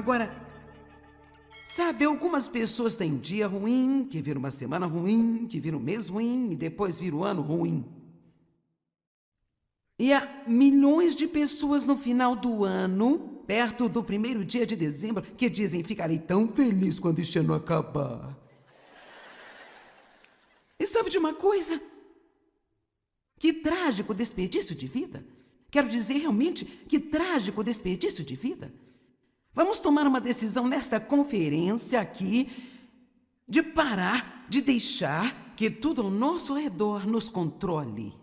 Agora, sabe, algumas pessoas têm um dia ruim, que vira uma semana ruim, que vira um mês ruim e depois vira um ano ruim. E há milhões de pessoas no final do ano, perto do primeiro dia de dezembro, que dizem: ficarei tão feliz quando este ano acabar. E sabe de uma coisa? Que trágico desperdício de vida. Quero dizer, realmente, que trágico desperdício de vida. Vamos tomar uma decisão nesta conferência aqui de parar, de deixar que tudo ao nosso redor nos controle.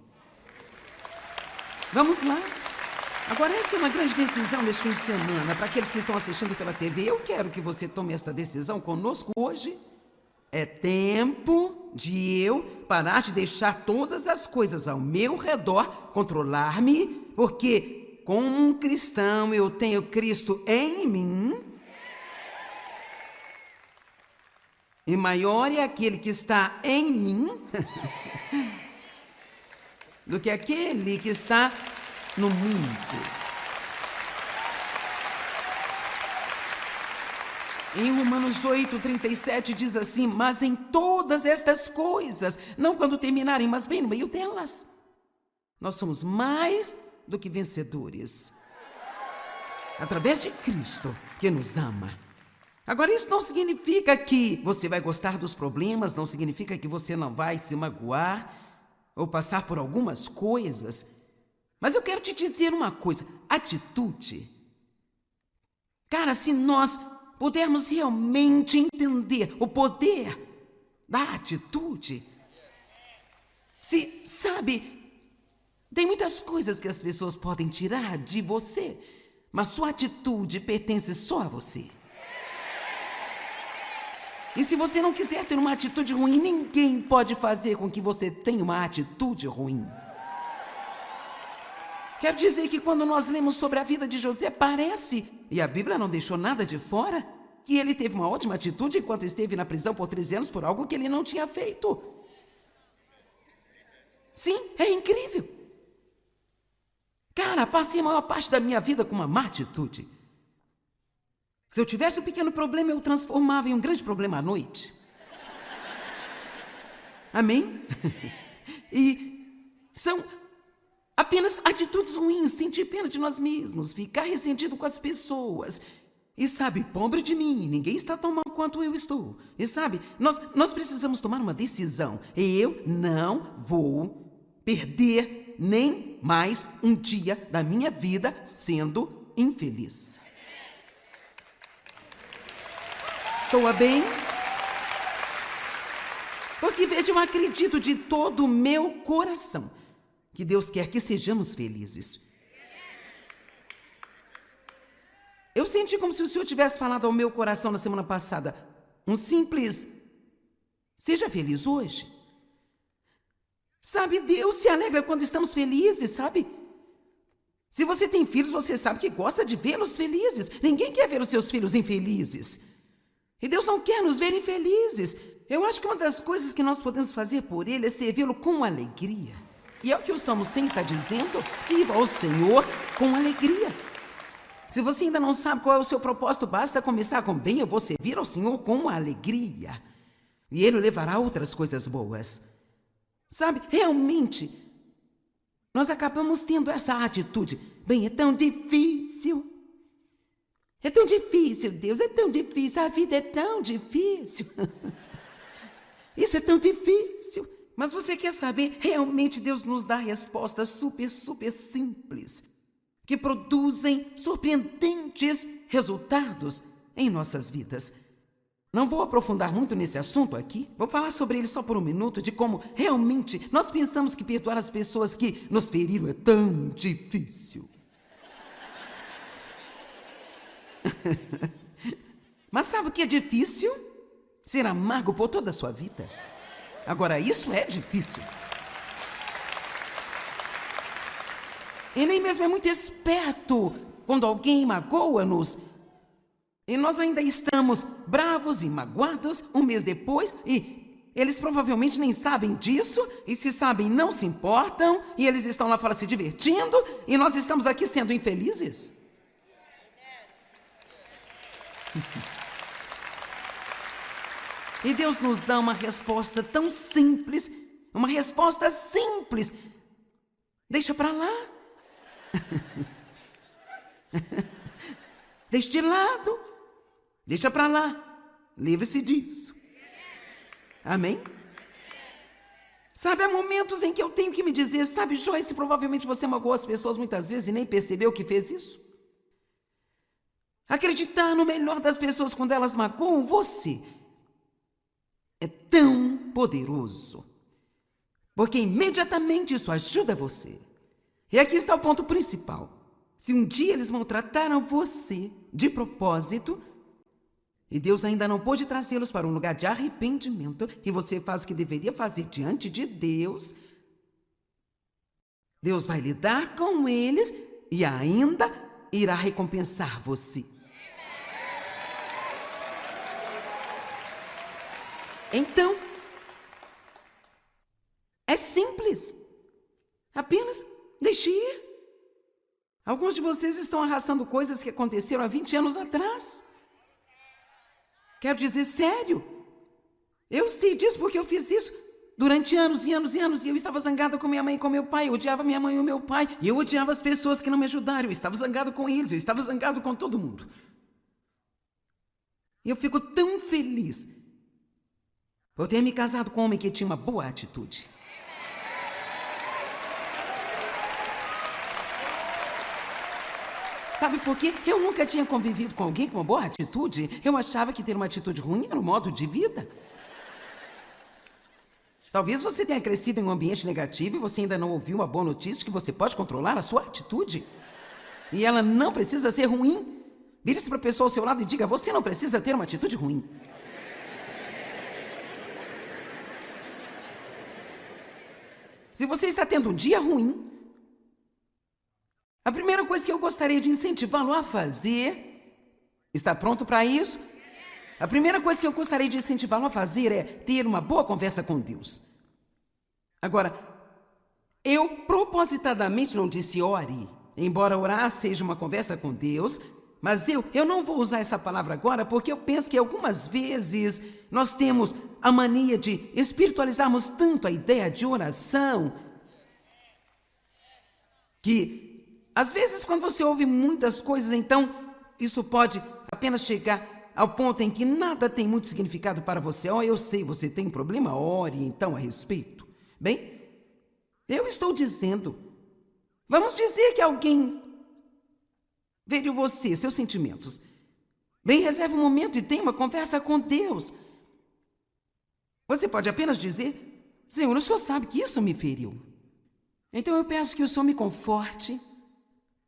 Vamos lá. Agora, essa é uma grande decisão neste fim de semana. Para aqueles que estão assistindo pela TV, eu quero que você tome esta decisão conosco hoje. É tempo de eu parar de deixar todas as coisas ao meu redor controlar-me, porque como um cristão eu tenho Cristo em mim. E maior é aquele que está em mim do que aquele que está no mundo. Em Romanos 8:37 diz assim: mas em todas estas coisas, não quando terminarem, mas bem no meio delas, nós somos mais do que vencedores, através de Cristo que nos ama. Agora, isso não significa que você vai gostar dos problemas, não significa que você não vai se magoar ou passar por algumas coisas, mas eu quero te dizer uma coisa: atitude. Cara, se nós pudermos realmente entender o poder da atitude, se, sabe, tem muitas coisas que as pessoas podem tirar de você, mas sua atitude pertence só a você. E se você não quiser ter uma atitude ruim, ninguém pode fazer com que você tenha uma atitude ruim. Quero dizer que quando nós lemos sobre a vida de José, parece, e a Bíblia não deixou nada de fora, que ele teve uma ótima atitude enquanto esteve na prisão por 13 anos por algo que ele não tinha feito. Sim, é incrível. Cara, passei a maior parte da minha vida com uma má atitude. Se eu tivesse um pequeno problema, eu transformava em um grande problema à noite. Amém? E são apenas atitudes ruins, sentir pena de nós mesmos, ficar ressentido com as pessoas. E sabe, pobre de mim, ninguém está tão mal quanto eu estou. E sabe, nós precisamos tomar uma decisão. E eu não vou perder nem mais um dia da minha vida sendo infeliz. Soa bem? Porque veja, eu acredito de todo o meu coração que Deus quer que sejamos felizes. Eu senti como se o Senhor tivesse falado ao meu coração na semana passada, um simples: seja feliz hoje. Sabe, Deus se alegra quando estamos felizes, sabe? Se você tem filhos, você sabe que gosta de vê-los felizes. Ninguém quer ver os seus filhos infelizes. E Deus não quer nos ver infelizes. Eu acho que uma das coisas que nós podemos fazer por Ele é servi-lo com alegria. E é o que o Salmo 100 está dizendo: sirva ao Senhor com alegria. Se você ainda não sabe qual é o seu propósito, basta começar com: bem, eu vou servir ao Senhor com alegria. E Ele levará outras coisas boas. Sabe, realmente, nós acabamos tendo essa atitude: bem, é tão difícil. É tão difícil, Deus, é tão difícil, a vida é tão difícil. Isso é tão difícil. Mas você quer saber, realmente Deus nos dá respostas super simples, que produzem surpreendentes resultados em nossas vidas. Não vou aprofundar muito nesse assunto aqui, vou falar sobre ele só por um minuto, de como realmente nós pensamos que perdoar as pessoas que nos feriram é tão difícil. Mas sabe o que é difícil? Ser amargo por toda a sua vida. Agora, isso é difícil. E nem mesmo é muito esperto quando alguém magoa-nos e nós ainda estamos bravos e magoados um mês depois, e eles provavelmente nem sabem disso, e se sabem não se importam, e eles estão lá fora se divertindo, e nós estamos aqui sendo infelizes. E Deus nos dá uma resposta tão simples, uma resposta simples. Deixa para lá. Deixa de lado. Deixa para lá. Livre-se disso. Amém? Sabe, há momentos em que eu tenho que me dizer, sabe, Joyce, provavelmente você magoou as pessoas muitas vezes e nem percebeu que fez isso. Acreditar no melhor das pessoas quando elas magoam você é tão poderoso, porque imediatamente isso ajuda você. E aqui está o ponto principal. Se um dia eles maltrataram você de propósito, e Deus ainda não pôde trazê-los para um lugar de arrependimento, e você faz o que deveria fazer diante de Deus, Deus vai lidar com eles e ainda irá recompensar você. Então, é simples. Apenas deixe ir. Alguns de vocês estão arrastando coisas que aconteceram há 20 anos atrás. Quero dizer, sério. Eu sei disso porque eu fiz isso durante anos e anos e anos. E eu estava zangada com minha mãe e com meu pai. Eu odiava minha mãe e o meu pai. E eu odiava as pessoas que não me ajudaram. Eu estava zangado com eles. Eu estava zangado com todo mundo. E eu fico tão feliz por ter me casado com um homem que tinha uma boa atitude. Sabe por quê? Eu nunca tinha convivido com alguém com uma boa atitude. Eu achava que ter uma atitude ruim era um modo de vida. Talvez você tenha crescido em um ambiente negativo e você ainda não ouviu uma boa notícia que você pode controlar a sua atitude. E ela não precisa ser ruim. Vire-se para a pessoa ao seu lado e diga, você não precisa ter uma atitude ruim. Se você está tendo um dia ruim, a primeira coisa que eu gostaria de incentivá-lo a fazer, está pronto para isso? A primeira coisa que eu gostaria de incentivá-lo a fazer é ter uma boa conversa com Deus. Agora, eu propositadamente não disse ore, embora orar seja uma conversa com Deus, mas eu não vou usar essa palavra agora porque eu penso que algumas vezes nós temos a mania de espiritualizarmos tanto a ideia de oração que, às vezes, quando você ouve muitas coisas, então, isso pode apenas chegar ao ponto em que nada tem muito significado para você. Oh, eu sei, você tem um problema, ore então a respeito. Bem, eu estou dizendo, vamos dizer que alguém veio você, seus sentimentos. Bem, reserve um momento e tenha uma conversa com Deus. Você pode apenas dizer, Senhor, o Senhor sabe que isso me feriu. Então eu peço que o Senhor me conforte.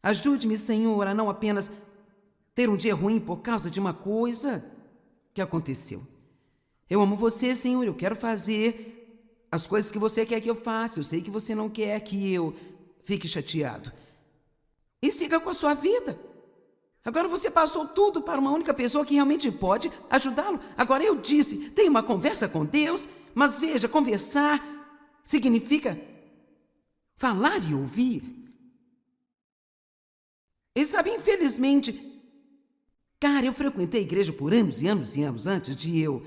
Ajude-me, Senhor, a não apenas ter um dia ruim por causa de uma coisa que aconteceu. Eu amo você, Senhor, eu quero fazer as coisas que você quer que eu faça. Eu sei que você não quer que eu fique chateado. E siga com a sua vida. Agora você passou tudo para uma única pessoa que realmente pode ajudá-lo. Agora eu disse, tenha uma conversa com Deus, mas veja, conversar significa falar e ouvir. E sabe, infelizmente, cara, eu frequentei a igreja por anos e anos e anos antes de eu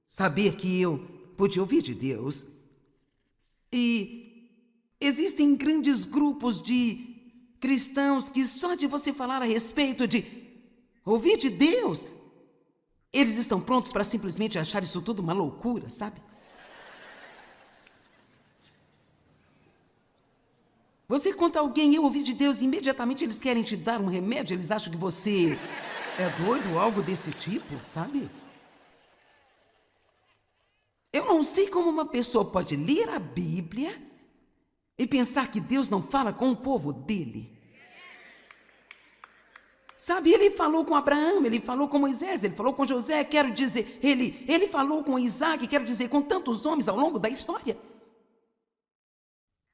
saber que eu podia ouvir de Deus. E existem grandes grupos de cristãos que só de você falar a respeito de ouvir de Deus, eles estão prontos para simplesmente achar isso tudo uma loucura, sabe? Você conta a alguém, eu ouvi de Deus, e imediatamente eles querem te dar um remédio, eles acham que você é doido ou algo desse tipo, sabe? Eu não sei como uma pessoa pode ler a Bíblia e pensar que Deus não fala com o povo dele. Sabe, ele falou com Abraão, ele falou com Moisés, ele falou com José, quero dizer, ele falou com Isaac, quero dizer, com tantos homens ao longo da história.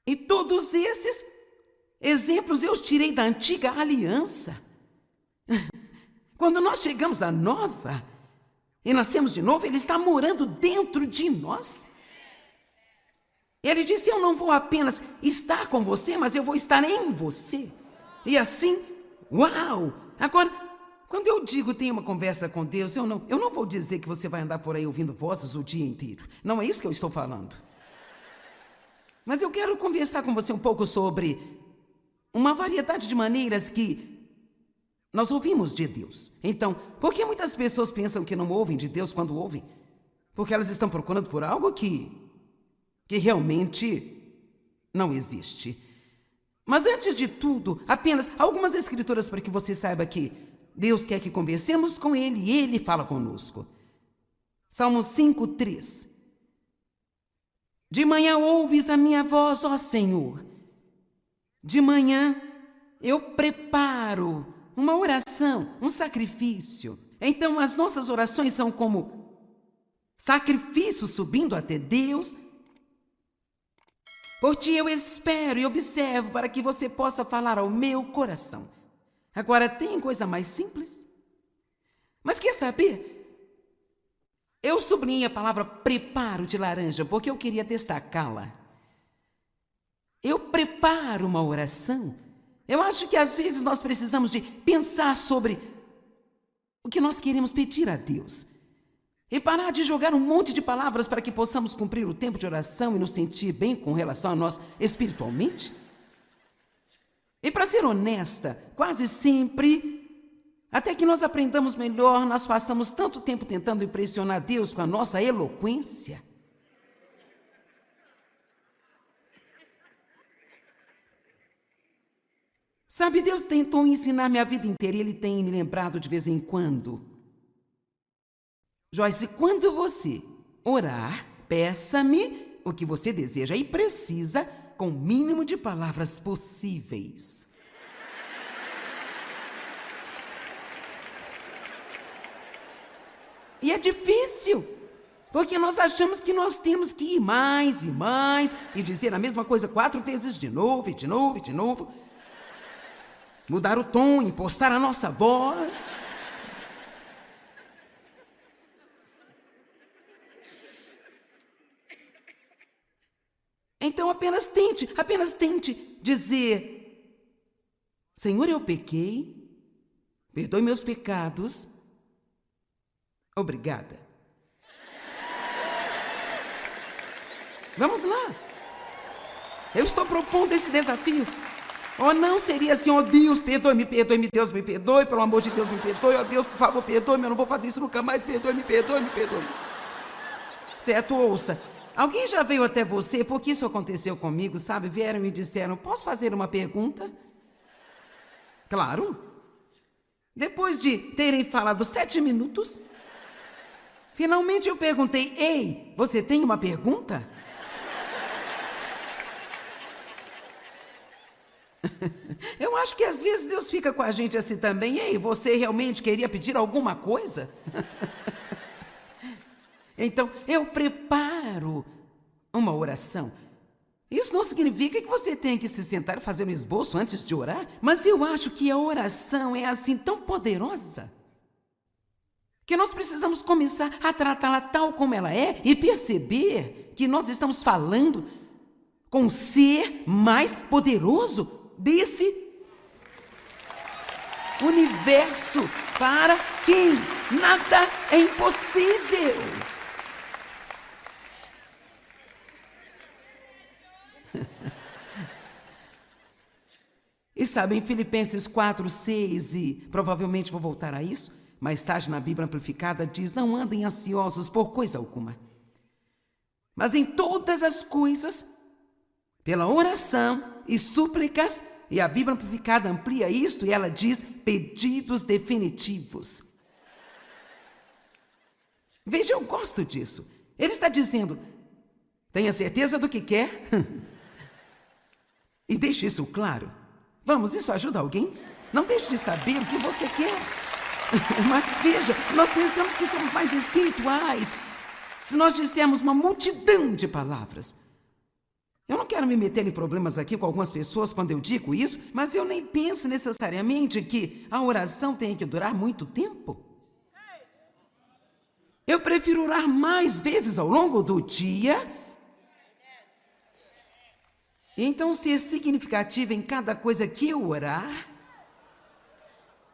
E todos esses exemplos eu os tirei da antiga aliança. Quando nós chegamos à nova e nascemos de novo, ele está morando dentro de nós. Ele disse, eu não vou apenas estar com você, mas eu vou estar em você. E assim, uau! Agora, Quando eu digo tenha uma conversa com Deus, eu não vou dizer que você vai andar por aí ouvindo vozes o dia inteiro. Não é isso que eu estou falando. Mas eu quero conversar com você um pouco sobre uma variedade de maneiras que nós ouvimos de Deus. Então, por que muitas pessoas pensam que não ouvem de Deus quando ouvem? Porque elas estão procurando por algo que realmente não existe. Mas antes de tudo, apenas algumas escrituras para que você saiba que Deus quer que conversemos com Ele e Ele fala conosco. Salmo 5:3. De manhã ouves a minha voz, ó Senhor. De manhã eu preparo uma oração, um sacrifício. Então as nossas orações são como sacrifícios subindo até Deus. Por ti eu espero e observo para que você possa falar ao meu coração. Agora, tem coisa mais simples? Mas quer saber? Eu sublinhei a palavra preparo de laranja porque eu queria destacá-la. Eu preparo uma oração. Eu acho que às vezes nós precisamos de pensar sobre o que nós queremos pedir a Deus. E parar de jogar um monte de palavras para que possamos cumprir o tempo de oração e nos sentir bem com relação a nós espiritualmente. E para ser honesta, quase sempre, até que nós aprendamos melhor, nós passamos tanto tempo tentando impressionar Deus com a nossa eloquência. Sabe, Deus tentou ensinar-me a vida inteira e Ele tem me lembrado de vez em quando. Joyce, quando você orar, peça-me o que você deseja e precisa com o mínimo de palavras possíveis. E é difícil, porque nós achamos que nós temos que ir mais e mais e dizer a mesma coisa 4 vezes de novo e de novo e de novo. Mudar o tom, impostar a nossa voz. Então apenas tente dizer: Senhor, eu pequei, perdoe meus pecados, obrigada. Vamos lá. Eu estou propondo esse desafio. Ou não seria assim: ó Deus, perdoe-me, Deus me perdoe, pelo amor de Deus me perdoe, ó Deus, por favor, perdoe-me, eu não vou fazer isso nunca mais, perdoe-me. Certo? Ouça. Alguém já veio até você, porque isso aconteceu comigo, sabe? Vieram e me disseram: posso fazer uma pergunta? Claro. Depois de terem falado 7 minutos, finalmente eu perguntei: ei, você tem uma pergunta? Eu acho que às vezes Deus fica com a gente assim também. Ei, você realmente queria pedir alguma coisa? Então, eu preparo uma oração. Isso não significa que você tenha que se sentar e fazer um esboço antes de orar, mas eu acho que a oração é assim tão poderosa que nós precisamos começar a tratá-la tal como ela é e perceber que nós estamos falando com o ser mais poderoso desse universo, para quem nada é impossível. E sabe, em Filipenses 4:6, e provavelmente vou voltar a isso, mais tarde na Bíblia Amplificada diz: não andem ansiosos por coisa alguma, mas em todas as coisas, pela oração e súplicas, e a Bíblia Amplificada amplia isto e ela diz: pedidos definitivos. Veja, eu gosto disso. Ele está dizendo: tenha certeza do que quer e deixe isso claro. Vamos, isso ajuda alguém? Não deixe de saber o que você quer. Mas veja, nós pensamos que somos mais espirituais se nós dissermos uma multidão de palavras. Eu não quero me meter em problemas aqui com algumas pessoas quando eu digo isso, mas eu nem penso necessariamente que a oração tenha que durar muito tempo. Eu prefiro orar mais vezes ao longo do dia. Então, ser significativo em cada coisa que eu orar.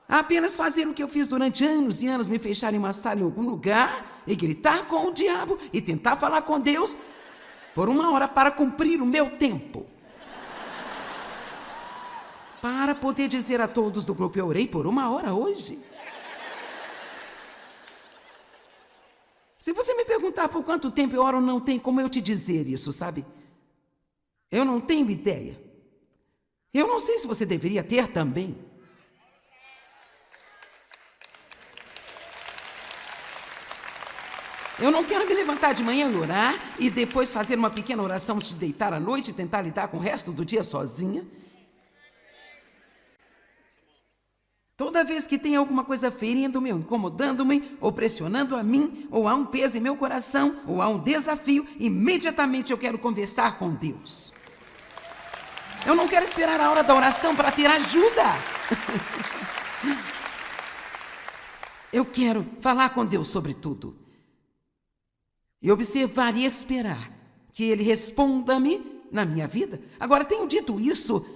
a apenas fazer o que eu fiz durante anos e anos, me fechar em uma sala em algum lugar e gritar com o diabo e tentar falar com Deus por 1 hora para cumprir o meu tempo. Para poder dizer a todos do grupo, eu orei por 1 hora hoje. Se você me perguntar por quanto tempo eu oro, não tem como eu te dizer isso, sabe? Eu não tenho ideia. Eu não sei se você deveria ter também. Eu não quero me levantar de manhã e orar e depois fazer uma pequena oração antes de deitar à noite e tentar lidar com o resto do dia sozinha. Toda vez que tem alguma coisa ferindo-me, ou incomodando-me, ou pressionando a mim, ou há um peso em meu coração, ou há um desafio, imediatamente eu quero conversar com Deus. Eu não quero esperar a hora da oração para ter ajuda. Eu quero falar com Deus sobre tudo. E observar e esperar que Ele responda-me na minha vida. Agora, tenho dito isso,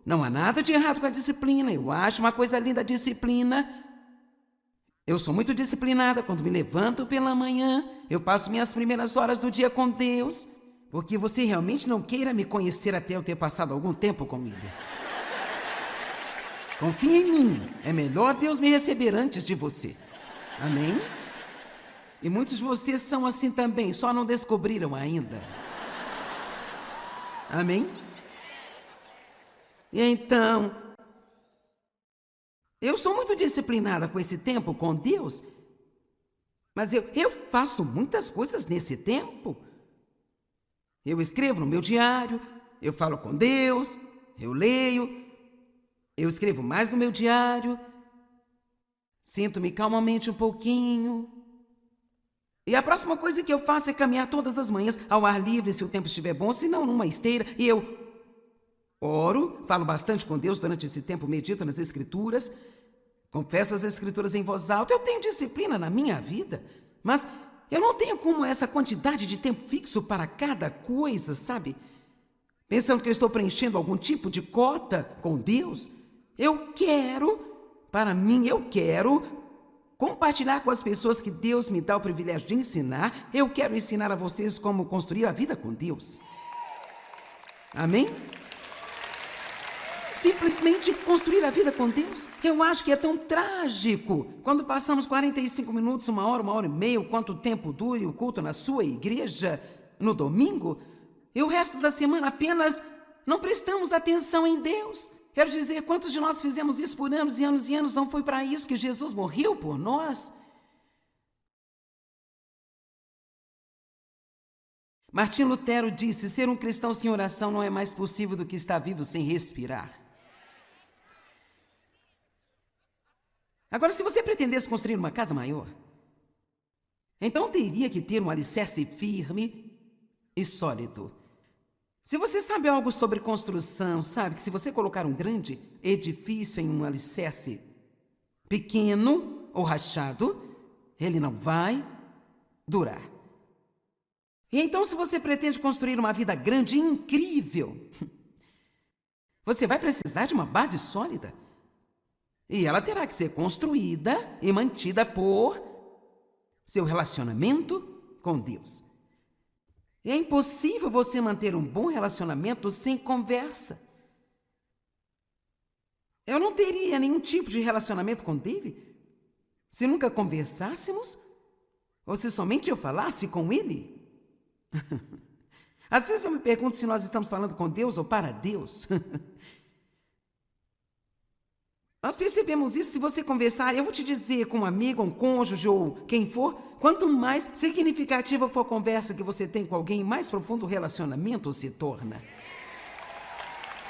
não há nada de errado com a disciplina. Eu acho uma coisa linda a disciplina. Eu sou muito disciplinada quando me levanto pela manhã. Eu passo minhas primeiras horas do dia com Deus. Porque você realmente não queira me conhecer até eu ter passado algum tempo com Ele. Confie em mim. É melhor Deus me receber antes de você. Amém? E muitos de vocês são assim também, só não descobriram ainda. Amém? E então, eu sou muito disciplinada com esse tempo com Deus, mas eu faço muitas coisas nesse tempo. Eu escrevo no meu diário, eu falo com Deus, eu leio, eu escrevo mais no meu diário, sinto-me calmamente um pouquinho. E a próxima coisa que eu faço é caminhar todas as manhãs ao ar livre, se o tempo estiver bom, se não numa esteira. E eu oro, falo bastante com Deus durante esse tempo, medito nas Escrituras, confesso as Escrituras em voz alta. Eu tenho disciplina na minha vida, mas eu não tenho como essa quantidade de tempo fixo para cada coisa, sabe? Pensando que eu estou preenchendo algum tipo de cota com Deus. Eu quero compartilhar com as pessoas que Deus me dá o privilégio de ensinar. Eu quero ensinar a vocês como construir a vida com Deus. Amém? Simplesmente construir a vida com Deus. Eu acho que é tão trágico quando passamos 45 minutos, 1 hora e meia, quanto tempo dure o culto na sua igreja no domingo, e o resto da semana apenas não prestamos atenção em Deus. Quero dizer, quantos de nós fizemos isso por anos e anos e anos? Não foi para isso que Jesus morreu por nós? Martim Lutero disse, ser um cristão sem oração não é mais possível do que estar vivo sem respirar. Agora, se você pretendesse construir uma casa maior, então teria que ter um alicerce firme e sólido. Se você sabe algo sobre construção, sabe que se você colocar um grande edifício em um alicerce pequeno ou rachado, ele não vai durar. E então, se você pretende construir uma vida grande e incrível, você vai precisar de uma base sólida. E ela terá que ser construída e mantida por seu relacionamento com Deus. E é impossível você manter um bom relacionamento sem conversa. Eu não teria nenhum tipo de relacionamento com David se nunca conversássemos ou se somente eu falasse com ele. Às vezes eu me pergunto se nós estamos falando com Deus ou para Deus. Nós percebemos isso se você conversar, eu vou te dizer, com um amigo, um cônjuge ou quem for, quanto mais significativa for a conversa que você tem com alguém, mais profundo o relacionamento se torna.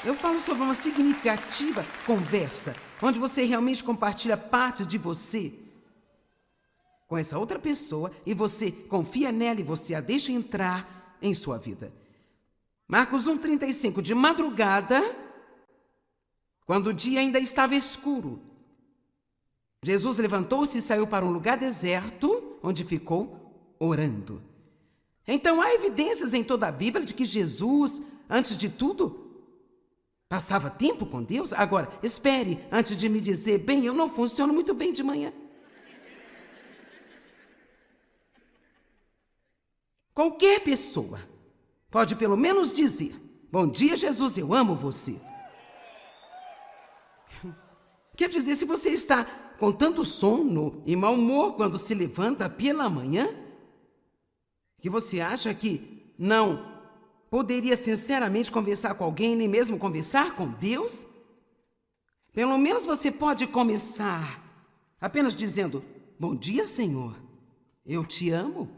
Eu falo sobre uma significativa conversa, onde você realmente compartilha partes de você com essa outra pessoa e você confia nela e você a deixa entrar em sua vida. Marcos 1,35, de madrugada, quando o dia ainda estava escuro, Jesus levantou-se e saiu para um lugar deserto, onde ficou orando. Então, há evidências em toda a Bíblia de que Jesus, antes de tudo, Passava tempo com Deus? Agora, espere antes de me dizer, bem, eu não funciono muito bem de manhã. Qualquer pessoa pode pelo menos dizer, bom dia, Jesus, eu amo você. Quer dizer, se você está com tanto sono e mau humor quando se levanta pela manhã, que você acha que não poderia sinceramente conversar com alguém, nem mesmo conversar com Deus? Pelo menos você pode começar apenas dizendo, bom dia, Senhor, eu te amo.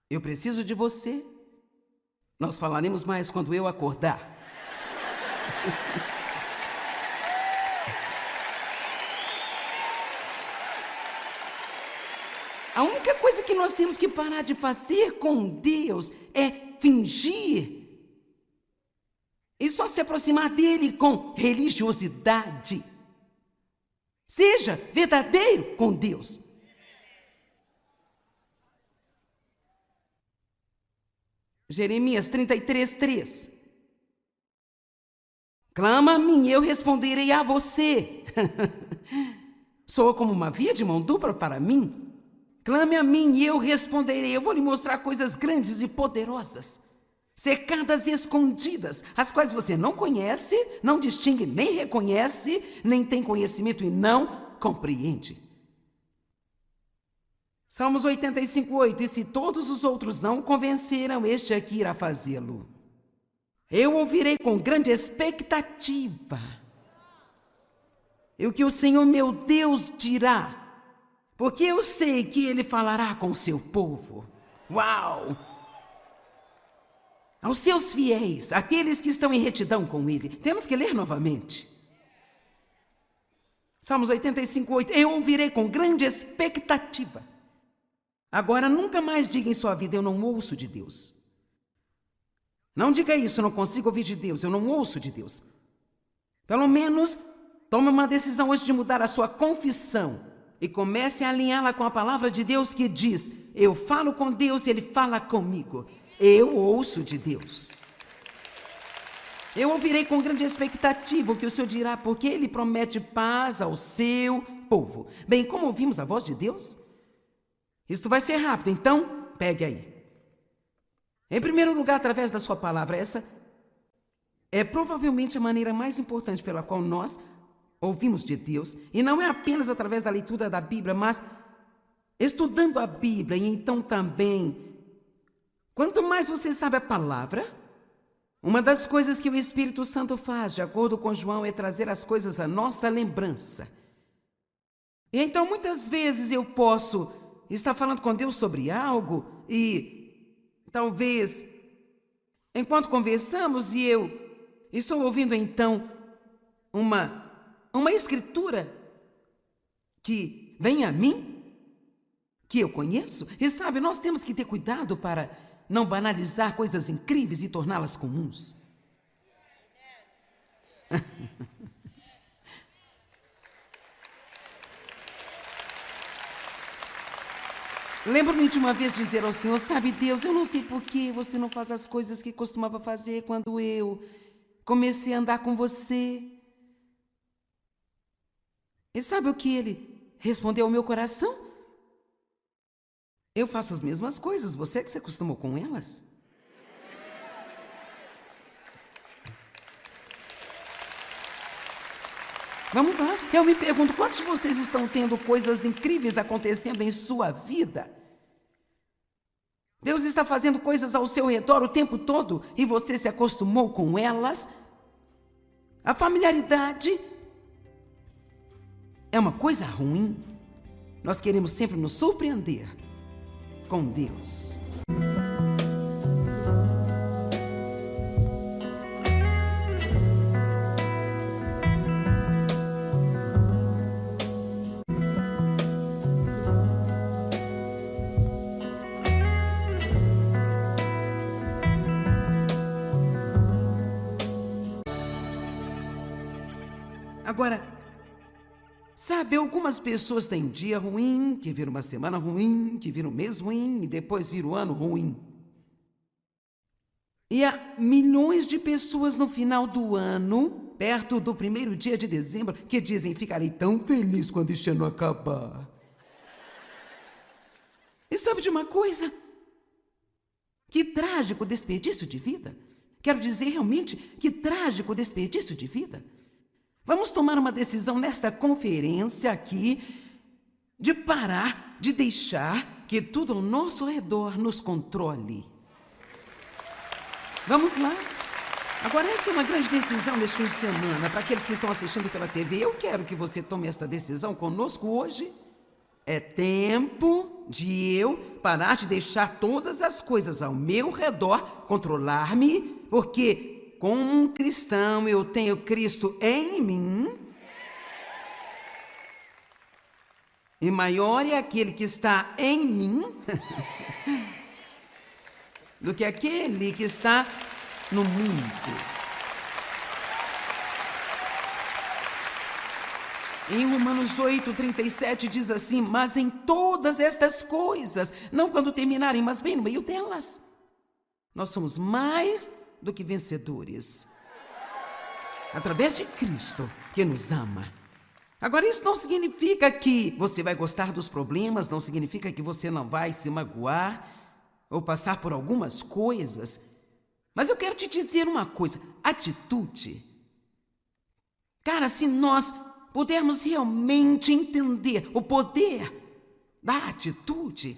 Eu preciso de você. Nós falaremos mais quando eu acordar. A única coisa que nós temos que parar de fazer com Deus é fingir e só se aproximar dele com religiosidade. Seja verdadeiro com Deus. Jeremias 33:3. Clama a mim, eu responderei a você. Soa como uma via de mão dupla para mim. Clame a mim e eu responderei. Eu vou lhe mostrar coisas grandes e poderosas, cercadas e escondidas, as quais você não conhece, não distingue, nem reconhece, nem tem conhecimento e não compreende. Salmos 85:8. E se todos os outros não o convenceram, este aqui irá fazê-lo. Eu ouvirei com grande expectativa e o que o Senhor meu Deus dirá, porque eu sei que Ele falará com o seu povo. Uau! Aos seus fiéis, aqueles que estão em retidão com Ele. Temos que ler novamente. Salmos 85:8. Eu ouvirei com grande expectativa. Agora, nunca mais diga em sua vida, eu não ouço de Deus. Não diga isso, eu não consigo ouvir de Deus, eu não ouço de Deus. Pelo menos, tome uma decisão hoje de mudar a sua confissão e comece a alinhá-la com a palavra de Deus que diz, eu falo com Deus e Ele fala comigo. Eu ouço de Deus. Eu ouvirei com grande expectativa o que o Senhor dirá, porque Ele promete paz ao seu povo. Bem, como ouvimos a voz de Deus? Isto vai ser rápido, então pegue aí. Em primeiro lugar, através da sua palavra, essa é provavelmente a maneira mais importante pela qual nós ouvimos de Deus, e não é apenas através da leitura da Bíblia, mas estudando a Bíblia, e então também, quanto mais você sabe a palavra, uma das coisas que o Espírito Santo faz, de acordo com João, é trazer as coisas à nossa lembrança. E então, muitas vezes eu posso estar falando com Deus sobre algo e talvez, enquanto conversamos e eu estou ouvindo então uma escritura que vem a mim, que eu conheço, e sabe, nós temos que ter cuidado para não banalizar coisas incríveis e torná-las comuns. Lembro-me de uma vez dizer ao Senhor, sabe Deus, eu não sei por que você não faz as coisas que costumava fazer quando eu comecei a andar com você. E sabe o que Ele respondeu ao meu coração? Eu faço as mesmas coisas, você é que se acostumou com elas. Vamos lá, eu me pergunto, quantos de vocês estão tendo coisas incríveis acontecendo em sua vida? Deus está fazendo coisas ao seu redor o tempo todo e você se acostumou com elas? A familiaridade é uma coisa ruim. Nós queremos sempre nos surpreender com Deus. Agora, sabe, algumas pessoas têm um dia ruim, que vira uma semana ruim, que vira um mês ruim e depois vira um ano ruim. E há milhões de pessoas no final do ano, perto do primeiro dia de dezembro, que dizem: ficarei tão feliz quando este ano acabar. E sabe de uma coisa? Que trágico desperdício de vida. Quero dizer realmente que trágico desperdício de vida. Vamos tomar uma decisão nesta conferência aqui de parar de deixar que tudo ao nosso redor nos controle. Vamos lá. Agora, essa é uma grande decisão neste fim de semana. Para aqueles que estão assistindo pela TV, eu quero que você tome esta decisão conosco hoje. É tempo de eu parar de deixar todas as coisas ao meu redor controlar-me, porque como um cristão eu tenho Cristo em mim. E maior é aquele que está em mim do que aquele que está no mundo. Em Romanos 8:37 diz assim: mas em todas estas coisas, não quando terminarem, mas bem no meio delas, nós somos mais do que vencedores, através de Cristo que nos ama. Agora, isso não significa que você vai gostar dos problemas, não significa que você não vai se magoar ou passar por algumas coisas. Mas eu quero te dizer uma coisa: atitude. Cara, se nós pudermos realmente entender o poder da atitude,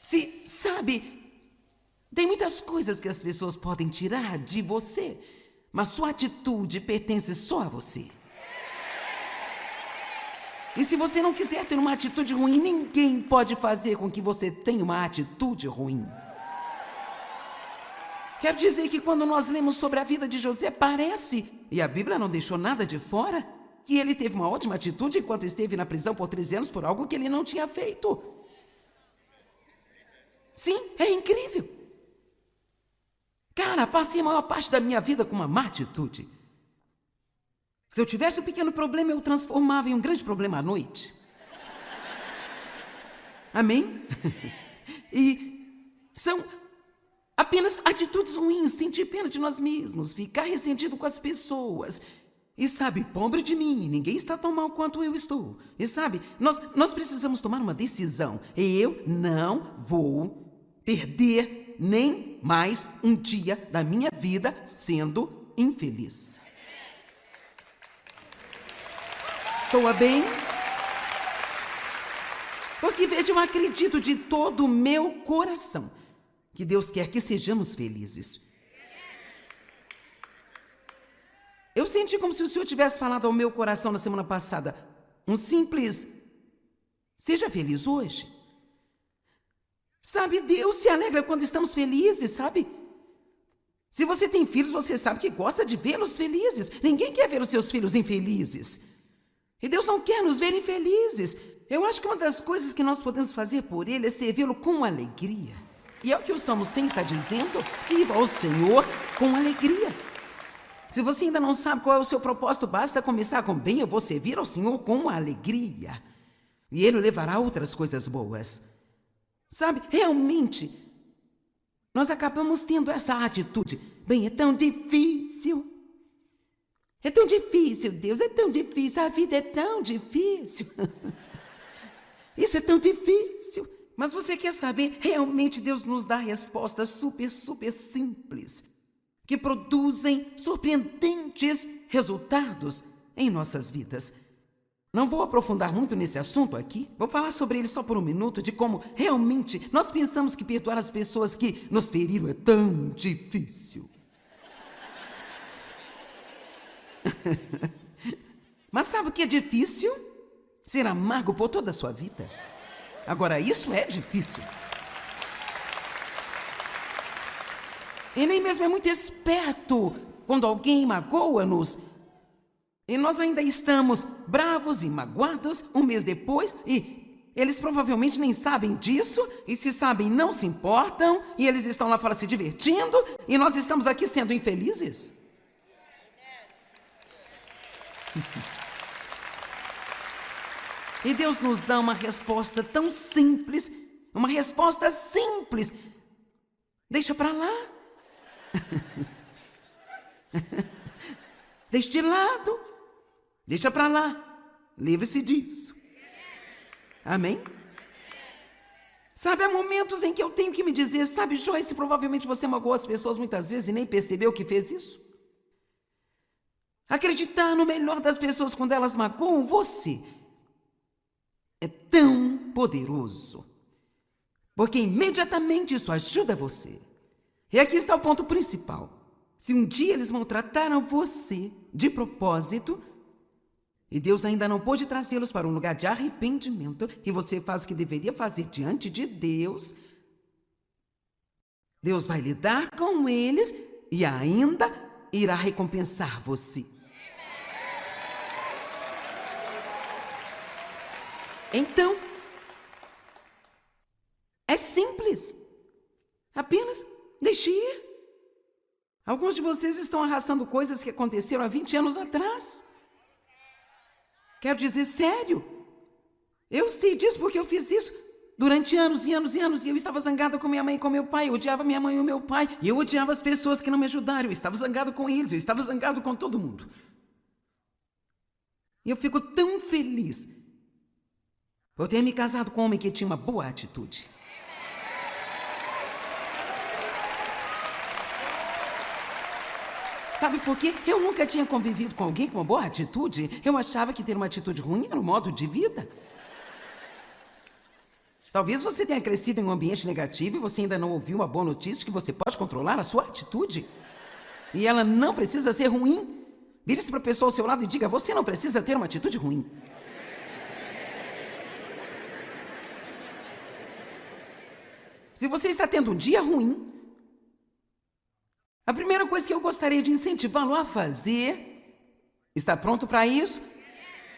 se, sabe, tem muitas coisas que as pessoas podem tirar de você, mas sua atitude pertence só a você. E se você não quiser ter uma atitude ruim, ninguém pode fazer com que você tenha uma atitude ruim. Quero dizer que quando nós lemos sobre a vida de José, parece, e a Bíblia não deixou nada de fora, que ele teve uma ótima atitude enquanto esteve na prisão por 13 anos por algo que ele não tinha feito. Sim, é incrível. Cara, passei a maior parte da minha vida com uma má atitude. Se eu tivesse um pequeno problema, eu transformava em um grande problema à noite. Amém? E são apenas atitudes ruins, sentir pena de nós mesmos, ficar ressentido com as pessoas. E sabe, pobre de mim, ninguém está tão mal quanto eu estou. E sabe, nós precisamos tomar uma decisão. Eu não vou perder nem mais um dia da minha vida sendo infeliz. Soa bem? Porque veja, eu acredito de todo o meu coração que Deus quer que sejamos felizes. Eu senti como se o Senhor tivesse falado ao meu coração na semana passada, um simples: seja feliz hoje. Sabe, Deus se alegra quando estamos felizes, sabe? Se você tem filhos, você sabe que gosta de vê-los felizes. Ninguém quer ver os seus filhos infelizes. E Deus não quer nos ver infelizes. Eu acho que uma das coisas que nós podemos fazer por Ele é servi-lo com alegria. E é o que o Salmo 100 está dizendo: sirva ao Senhor com alegria. Se você ainda não sabe qual é o seu propósito, basta começar com: bem, eu vou servir ao Senhor com alegria. E Ele levará outras coisas boas. Sabe, realmente, nós acabamos tendo essa atitude: bem, é tão difícil. É tão difícil, Deus, é tão difícil, a vida é tão difícil. Isso é tão difícil. Mas você quer saber, realmente Deus nos dá respostas super simples, que produzem surpreendentes resultados em nossas vidas. Não vou aprofundar muito nesse assunto aqui, vou falar sobre ele só por um minuto, de como realmente nós pensamos que perdoar as pessoas que nos feriram é tão difícil. Mas sabe o que é difícil? Ser amargo por toda a sua vida. Agora, isso é difícil. E nem mesmo é muito esperto quando alguém magoa-nos. E nós ainda estamos bravos e magoados um mês depois, e eles provavelmente nem sabem disso, e se sabem não se importam, e eles estão lá fora se divertindo, e nós estamos aqui sendo infelizes. E Deus nos dá uma resposta tão simples, uma resposta simples. Deixa para lá. Deixe de lado. Deixa para lá. Livre-se disso. Amém? Sabe, há momentos em que eu tenho que me dizer, sabe, Joyce, provavelmente você magoou as pessoas muitas vezes e nem percebeu que fez isso. Acreditar no melhor das pessoas quando elas magoam você é tão poderoso, porque imediatamente isso ajuda você. E aqui está o ponto principal. Se um dia eles maltrataram você de propósito, e Deus ainda não pôde trazê-los para um lugar de arrependimento, e você faz o que deveria fazer diante de Deus, Deus vai lidar com eles e ainda irá recompensar você. Então, é simples. Apenas deixe ir. Alguns de vocês estão arrastando coisas que aconteceram há 20 anos atrás. Quero dizer, sério. Eu sei disso porque eu fiz isso durante anos e anos e anos. E eu estava zangada com minha mãe e com meu pai. Eu odiava minha mãe e o meu pai. E eu odiava as pessoas que não me ajudaram. Eu estava zangado com eles. Eu estava zangado com todo mundo. E eu fico tão feliz por ter me casado com um homem que tinha uma boa atitude. Sabe por quê? Eu nunca tinha convivido com alguém com uma boa atitude. Eu achava que ter uma atitude ruim era um modo de vida. Talvez você tenha crescido em um ambiente negativo e você ainda não ouviu uma boa notícia que você pode controlar a sua atitude. E ela não precisa ser ruim. Vire-se para a pessoa ao seu lado e diga, você não precisa ter uma atitude ruim. Se você está tendo um dia ruim, a primeira coisa que eu gostaria de incentivá-lo a fazer, está pronto para isso?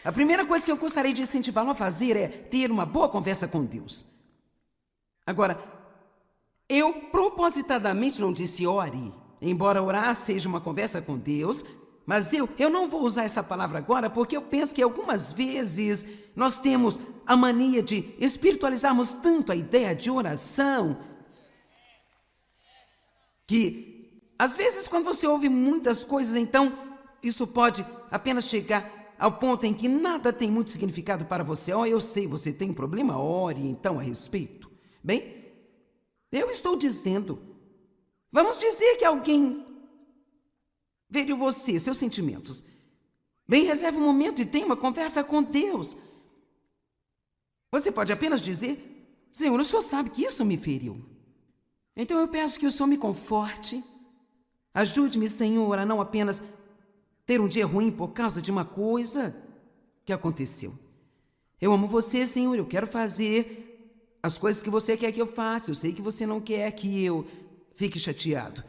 A primeira coisa que eu gostaria de incentivá-lo a fazer é ter uma boa conversa com Deus. Agora, eu propositadamente não disse ore, embora orar seja uma conversa com Deus, mas eu não vou usar essa palavra agora porque eu penso que algumas vezes nós temos a mania de espiritualizarmos tanto a ideia de oração que às vezes, quando você ouve muitas coisas, então, isso pode apenas chegar ao ponto em que nada tem muito significado para você. Eu sei, você tem um problema, ore então a respeito. Bem, eu estou dizendo, vamos dizer que alguém feriu você, seus sentimentos. Bem, reserve um momento e tenha uma conversa com Deus. Você pode apenas dizer, Senhor, o Senhor sabe que isso me feriu. Então eu peço que o Senhor me conforte. Ajude-me, Senhor, a não apenas ter um dia ruim por causa de uma coisa que aconteceu. Eu amo você, Senhor, eu quero fazer as coisas que você quer que eu faça. Eu sei que você não quer que eu fique chateado.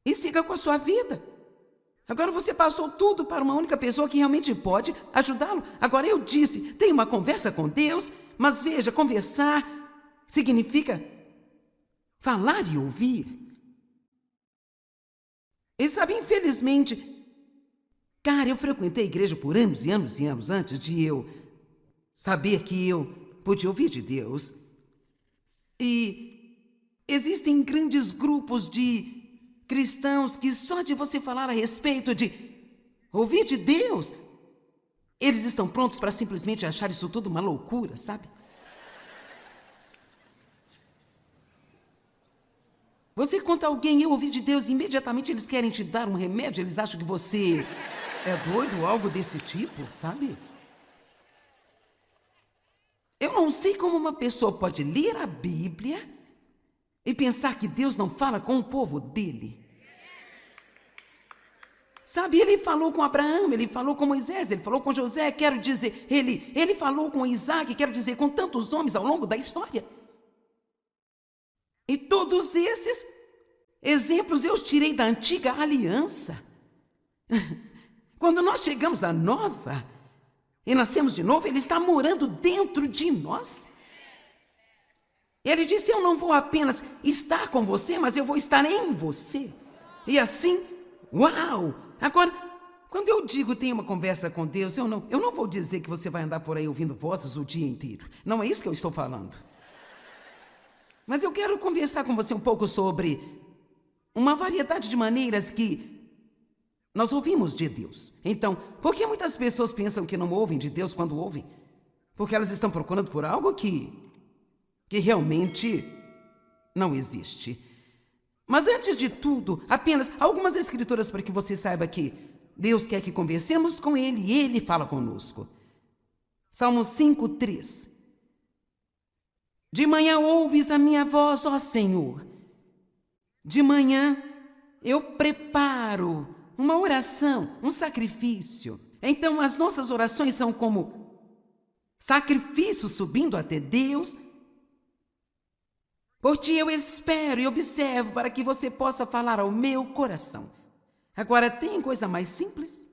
E siga com a sua vida. Agora você passou tudo para uma única pessoa que realmente pode ajudá-lo. Agora eu disse, tenha uma conversa com Deus, mas veja, conversar significa falar e ouvir. E sabe, infelizmente, cara, eu frequentei a igreja por anos e anos e anos antes de eu saber que eu podia ouvir de Deus. E existem grandes grupos de cristãos que só de você falar a respeito de ouvir de Deus, eles estão prontos para simplesmente achar isso tudo uma loucura, sabe? Você conta a alguém, eu ouvi de Deus, e imediatamente eles querem te dar um remédio, eles acham que você é doido ou algo desse tipo, sabe? Eu não sei como uma pessoa pode ler a Bíblia e pensar que Deus não fala com o povo dele. Sabe, ele falou com Abraão, ele falou com Moisés, ele falou com José, quero dizer, ele falou com Isaac, quero dizer, com tantos homens ao longo da história. E todos esses exemplos eu os tirei da antiga aliança. Quando nós chegamos à nova e nascemos de novo, ele está morando dentro de nós. Ele disse, eu não vou apenas estar com você, mas eu vou estar em você. E assim, uau! Agora, quando eu digo tenha uma conversa com Deus, eu não vou dizer que você vai andar por aí ouvindo vozes o dia inteiro. Não é isso que eu estou falando. Mas eu quero conversar com você um pouco sobre uma variedade de maneiras que nós ouvimos de Deus. Então, por que muitas pessoas pensam que não ouvem de Deus quando ouvem? Porque elas estão procurando por algo que realmente não existe. Mas antes de tudo, apenas algumas escrituras para que você saiba que Deus quer que conversemos com Ele e Ele fala conosco. Salmo 5:3. De manhã ouves a minha voz, ó Senhor. De manhã eu preparo uma oração, um sacrifício. Então as nossas orações são como sacrifícios subindo até Deus. Por ti eu espero e observo para que você possa falar ao meu coração. Agora, tem coisa mais simples?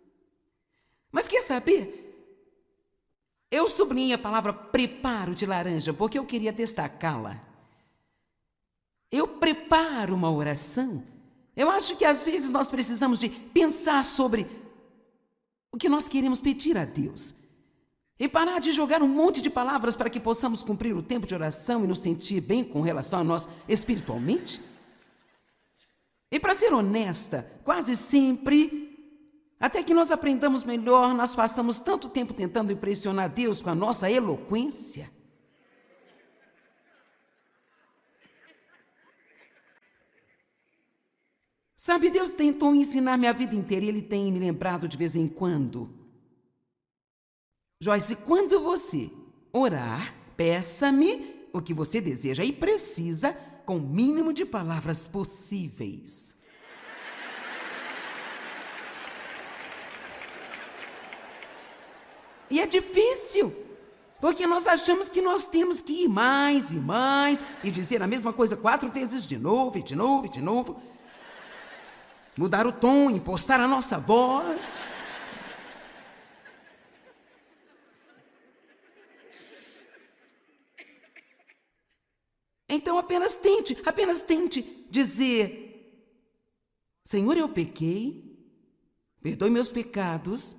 Mas quer saber? Eu sublinhei a palavra preparo de laranja porque eu queria destacá-la. Eu preparo uma oração. Eu acho que às vezes nós precisamos de pensar sobre o que nós queremos pedir a Deus. E parar de jogar um monte de palavras para que possamos cumprir o tempo de oração e nos sentir bem com relação a nós espiritualmente. E para ser honesta, quase sempre, até que nós aprendamos melhor, nós passamos tanto tempo tentando impressionar Deus com a nossa eloquência. Sabe, Deus tentou ensinar minha vida inteira e Ele tem me lembrado de vez em quando. Joyce, quando você orar, peça-me o que você deseja e precisa com o mínimo de palavras possíveis. E é difícil, porque nós achamos que nós temos que ir mais e mais e dizer a mesma coisa 4 vezes de novo e de novo e de novo. Mudar o tom, impostar a nossa voz. Então apenas tente dizer: Senhor, eu pequei, perdoe meus pecados,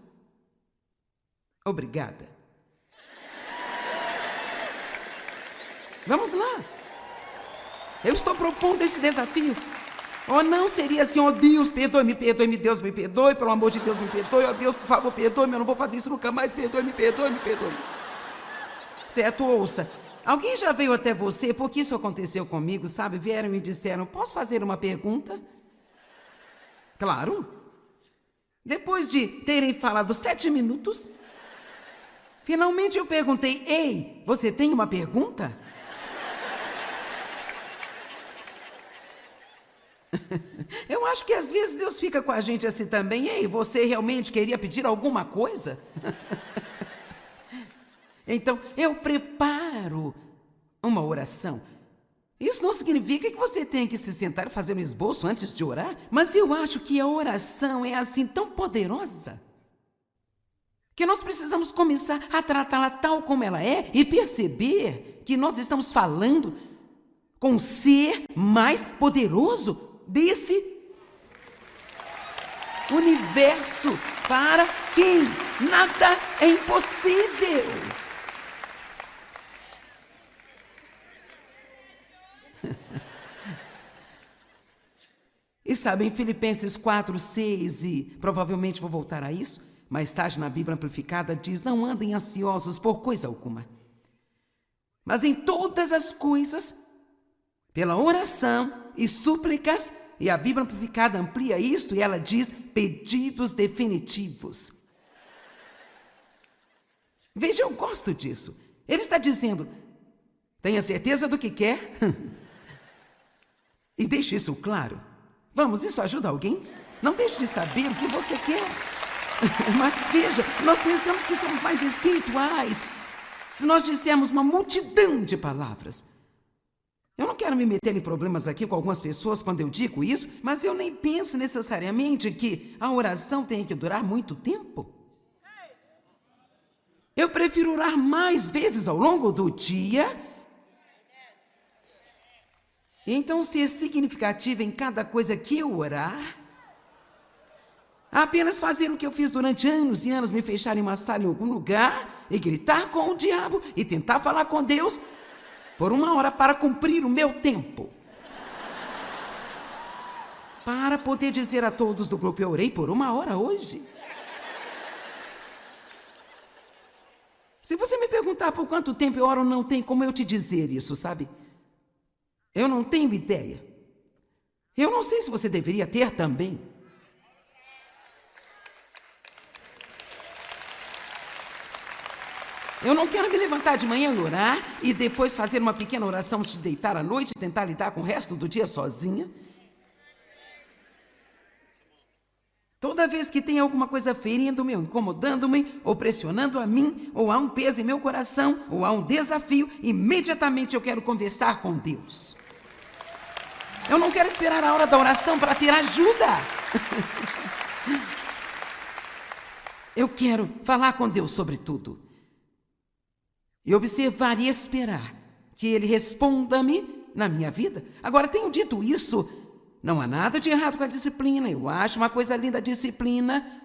obrigada. Vamos lá. Eu estou propondo esse desafio. Ou não seria assim: ó Deus, perdoe-me, Deus me perdoe, pelo amor de Deus me perdoe, ó Deus, por favor, perdoe-me, eu não vou fazer isso nunca mais, perdoe-me. Certo? Ouça. Alguém já veio até você, porque isso aconteceu comigo, sabe? Vieram e me disseram: posso fazer uma pergunta? Claro. Depois de terem falado 7 minutos, finalmente eu perguntei: ei, você tem uma pergunta? Eu acho que às vezes Deus fica com a gente assim também. Ei, você realmente queria pedir alguma coisa? Então, eu preparo uma oração. Isso não significa que você tem que se sentar e fazer um esboço antes de orar, mas eu acho que a oração é assim tão poderosa que nós precisamos começar a tratá-la tal como ela é e perceber que nós estamos falando com o ser mais poderoso desse universo, para quem nada é impossível. E sabem, Filipenses 4:6, e provavelmente vou voltar a isso, mais tarde na Bíblia Amplificada diz: não andem ansiosos por coisa alguma, mas em todas as coisas, pela oração e súplicas, e a Bíblia Amplificada amplia isto e ela diz: pedidos definitivos. Veja, eu gosto disso. Ele está dizendo: tenha certeza do que quer e deixe isso claro. Vamos, isso ajuda alguém? Não deixe de saber o que você quer. Mas veja, nós pensamos que somos mais espirituais se nós dissermos uma multidão de palavras. Eu não quero me meter em problemas aqui com algumas pessoas quando eu digo isso, mas eu nem penso necessariamente que a oração tenha que durar muito tempo. Eu prefiro orar mais vezes ao longo do dia. Então, ser significativo em cada coisa que eu orar, apenas fazer o que eu fiz durante anos e anos, me fechar em uma sala em algum lugar e gritar com o diabo e tentar falar com Deus por 1 hora para cumprir o meu tempo. para poder dizer a todos do grupo: eu orei por 1 hora hoje. Se você me perguntar por quanto tempo eu oro, não tem como eu te dizer isso, sabe? Eu não tenho ideia. Eu não sei se você deveria ter também. Eu não quero me levantar de manhã e orar e depois fazer uma pequena oração antes de deitar à noite e tentar lidar com o resto do dia sozinha. Toda vez que tem alguma coisa ferindo-me, ou incomodando-me, ou pressionando a mim, ou há um peso em meu coração, ou há um desafio, imediatamente eu quero conversar com Deus. Eu não quero esperar a hora da oração para ter ajuda. Eu quero falar com Deus sobre tudo. E observar e esperar que Ele responda-me na minha vida. Agora, tenho dito isso, não há nada de errado com a disciplina. Eu acho uma coisa linda a disciplina.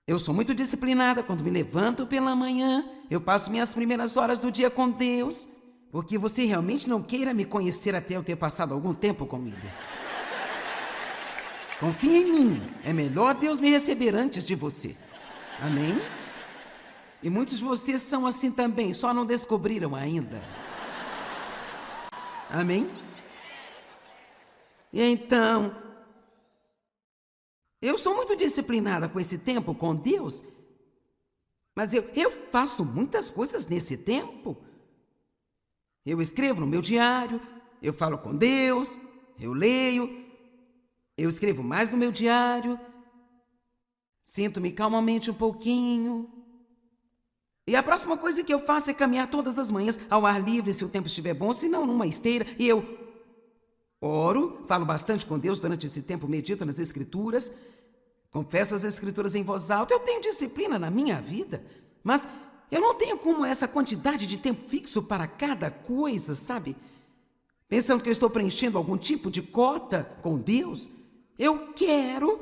Eu sou muito disciplinada quando me levanto pela manhã. Eu passo minhas primeiras horas do dia com Deus. Porque você realmente não queira me conhecer até eu ter passado algum tempo com Ele. Confia em mim. É melhor Deus me receber antes de você. Amém? E muitos de vocês são assim também, só não descobriram ainda. Amém? E então, eu sou muito disciplinada com esse tempo com Deus, mas eu faço muitas coisas nesse tempo. Eu escrevo no meu diário, eu falo com Deus, eu leio, eu escrevo mais no meu diário, sinto-me calmamente um pouquinho. E a próxima coisa que eu faço é caminhar todas as manhãs ao ar livre, se o tempo estiver bom, se não, numa esteira. E eu oro, falo bastante com Deus durante esse tempo, medito nas Escrituras, confesso as Escrituras em voz alta. Eu tenho disciplina na minha vida, mas eu não tenho como essa quantidade de tempo fixo para cada coisa, sabe? Pensando que eu estou preenchendo algum tipo de cota com Deus. Eu quero,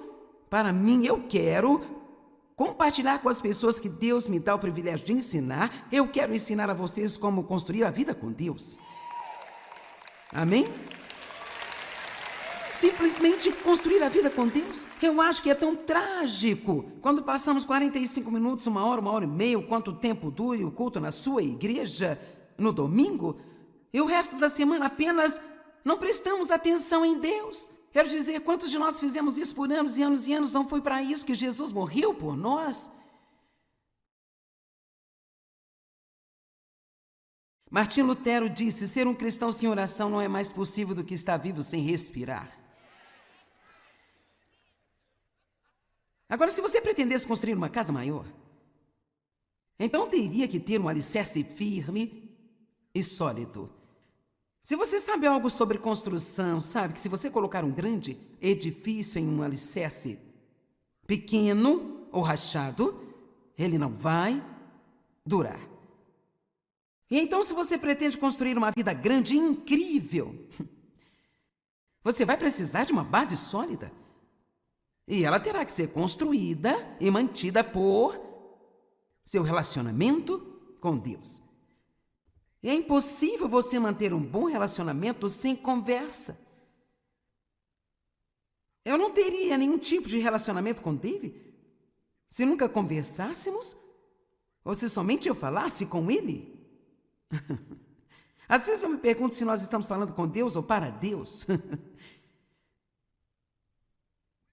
para mim, eu quero compartilhar com as pessoas que Deus me dá o privilégio de ensinar. Eu quero ensinar a vocês como construir a vida com Deus. Amém? Simplesmente construir a vida com Deus. Eu acho que é tão trágico quando passamos 45 minutos, 1 hora e meia, quanto tempo dure o culto na sua igreja no domingo, e o resto da semana apenas não prestamos atenção em Deus. Quero dizer, quantos de nós fizemos isso por anos e anos e anos? Não foi para isso que Jesus morreu por nós? Martim Lutero disse: ser um cristão sem oração não é mais possível do que estar vivo sem respirar. Agora, se você pretendesse construir uma casa maior, então teria que ter um alicerce firme e sólido. Se você sabe algo sobre construção, sabe que se você colocar um grande edifício em um alicerce pequeno ou rachado, ele não vai durar. E então, se você pretende construir uma vida grande e incrível, você vai precisar de uma base sólida. E ela terá que ser construída e mantida por seu relacionamento com Deus. E é impossível você manter um bom relacionamento sem conversa. Eu não teria nenhum tipo de relacionamento com David se nunca conversássemos ou se somente eu falasse com ele. Às vezes eu me pergunto se nós estamos falando com Deus ou para Deus.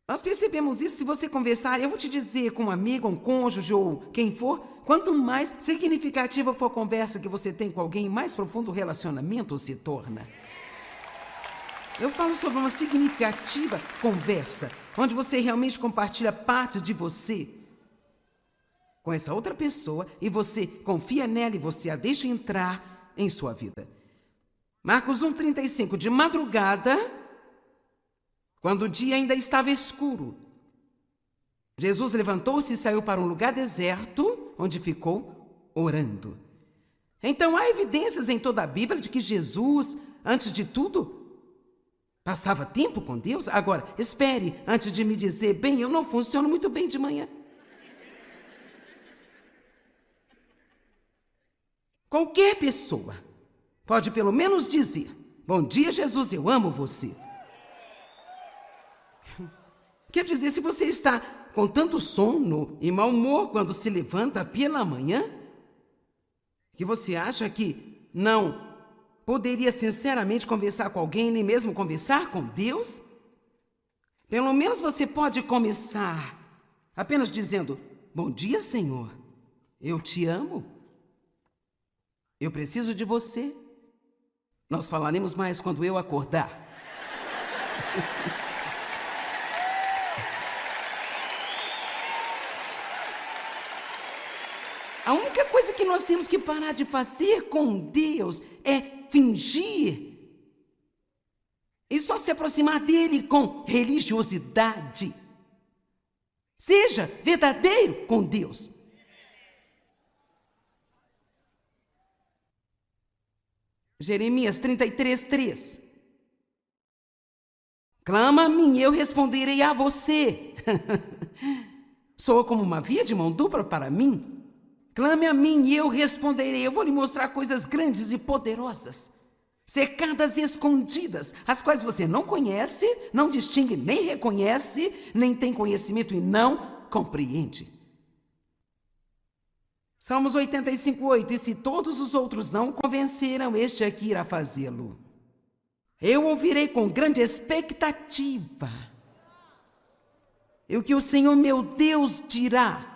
Nós percebemos isso se você conversar, eu vou te dizer, com um amigo, um cônjuge ou quem for, quanto mais significativa for a conversa que você tem com alguém, mais profundo o relacionamento se torna. Eu falo sobre uma significativa conversa, onde você realmente compartilha partes de você com essa outra pessoa e você confia nela e você a deixa entrar em sua vida. Marcos 1,35, de madrugada, quando o dia ainda estava escuro, Jesus levantou-se e saiu para um lugar deserto, onde ficou orando. Então, há evidências em toda a Bíblia de que Jesus, antes de tudo, passava tempo com Deus. Agora, espere, antes de me dizer, bem, eu não funciono muito bem de manhã. Qualquer pessoa pode pelo menos dizer, bom dia, Jesus, eu amo você. Quer dizer, se você está com tanto sono e mau humor quando se levanta pela manhã, que você acha que não poderia sinceramente conversar com alguém, nem mesmo conversar com Deus, pelo menos você pode começar apenas dizendo: bom dia, Senhor, eu te amo, eu preciso de você. Nós falaremos mais quando eu acordar. A única coisa que nós temos que parar de fazer com Deus é fingir e só se aproximar dele com religiosidade. Seja verdadeiro com Deus. Jeremias 33:3. Clama a mim, eu responderei a você. Soa como uma via de mão dupla para mim. Clame a mim e eu responderei. Eu vou lhe mostrar coisas grandes e poderosas, cercadas e escondidas, as quais você não conhece, não distingue, nem reconhece, nem tem conhecimento e não compreende. Salmos 85:8. E se todos os outros não convenceram, este aqui irá fazê-lo. Eu ouvirei com grande expectativa e o que o Senhor meu Deus dirá,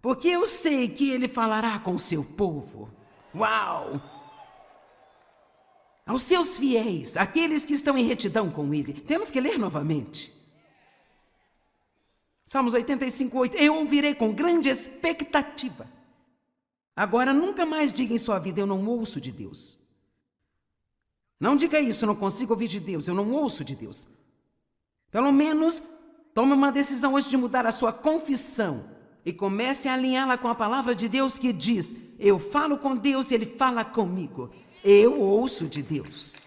porque eu sei que Ele falará com o seu povo. Uau! Aos seus fiéis, aqueles que estão em retidão com Ele. Temos que ler novamente. Salmos 85:8. Eu ouvirei com grande expectativa. Agora, nunca mais diga em sua vida: eu não ouço de Deus. Não diga isso: eu não consigo ouvir de Deus, eu não ouço de Deus. Pelo menos, tome uma decisão hoje de mudar a sua confissão e comece a alinhá-la com a palavra de Deus que diz: eu falo com Deus e Ele fala comigo. Eu ouço de Deus.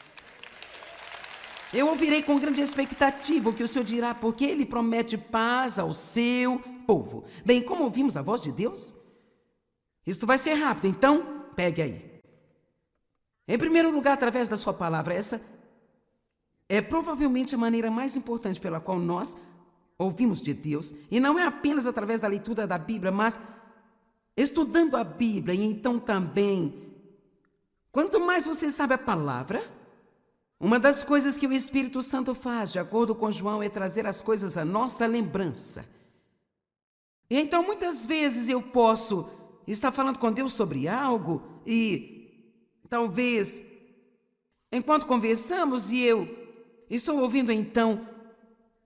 Eu ouvirei com grande expectativa o que o Senhor dirá, porque Ele promete paz ao seu povo. Bem, como ouvimos a voz de Deus? Isto vai ser rápido, então pegue aí. Em primeiro lugar, através da sua palavra. Essa é provavelmente a maneira mais importante pela qual nós ouvimos de Deus, e não é apenas através da leitura da Bíblia, mas estudando a Bíblia. E então também, quanto mais você sabe a palavra, uma das coisas que o Espírito Santo faz, de acordo com João, é trazer as coisas à nossa lembrança. E então muitas vezes eu posso estar falando com Deus sobre algo e talvez, enquanto conversamos, e eu estou ouvindo então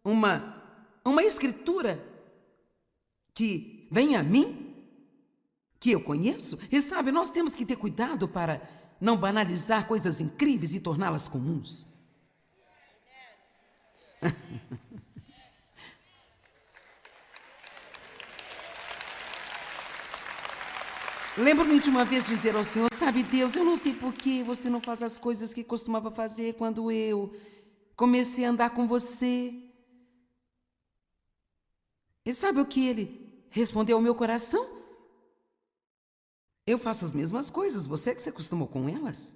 uma escritura que vem a mim, que eu conheço. E sabe, nós temos que ter cuidado para não banalizar coisas incríveis e torná-las comuns. Lembro-me de uma vez dizer ao Senhor: sabe, Deus, eu não sei por que você não faz as coisas que costumava fazer quando eu comecei a andar com você. E sabe o que Ele respondeu ao meu coração? Eu faço as mesmas coisas, você é que se acostumou com elas.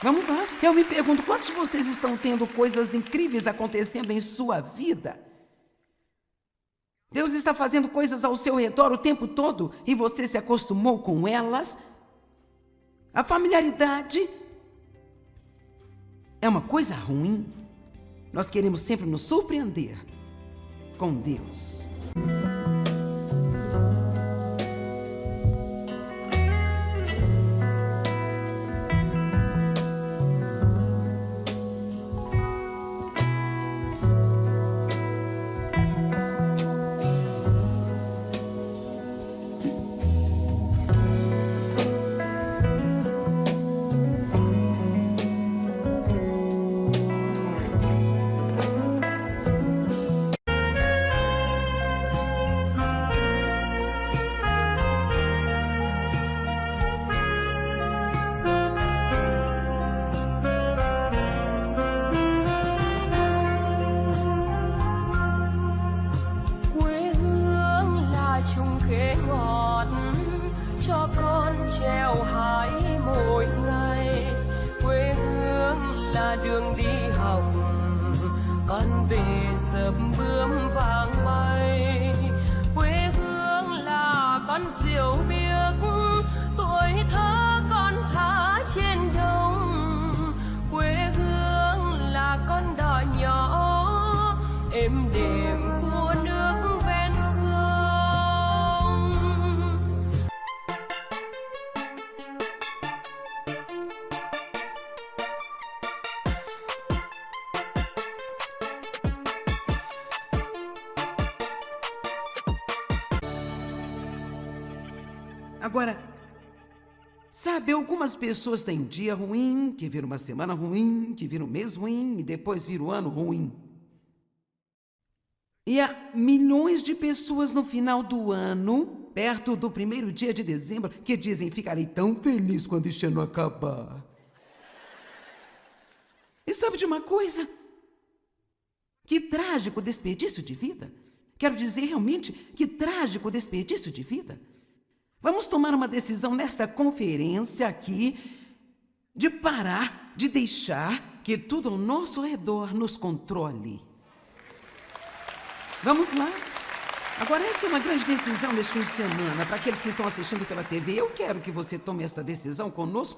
Vamos lá, eu me pergunto, quantos de vocês estão tendo coisas incríveis acontecendo em sua vida? Deus está fazendo coisas ao seu redor o tempo todo e você se acostumou com elas? A familiaridade é uma coisa ruim. Nós queremos sempre nos surpreender com Deus. Cho con treo hái mỗi ngày quê về dợm bướm vàng bay. Quê hương là con diều biếc, tuổi thơ con thả trên đồng. Quê hương là con đò nhỏ êm đềm của nước ven sông. Agora, sabe, algumas pessoas têm um dia ruim, que vira uma semana ruim, que vira um mês ruim e depois vira um ano ruim. E há milhões de pessoas no final do ano, perto do primeiro dia de dezembro, que dizem: ficarei tão feliz quando este ano acabar. E sabe de uma coisa? Que trágico desperdício de vida. Quero dizer, realmente, que trágico desperdício de vida. Vamos tomar uma decisão nesta conferência aqui de parar, de deixar que tudo ao nosso redor nos controle. Vamos lá. Agora, essa é uma grande decisão neste fim de semana. Para aqueles que estão assistindo pela TV, eu quero que você tome esta decisão conosco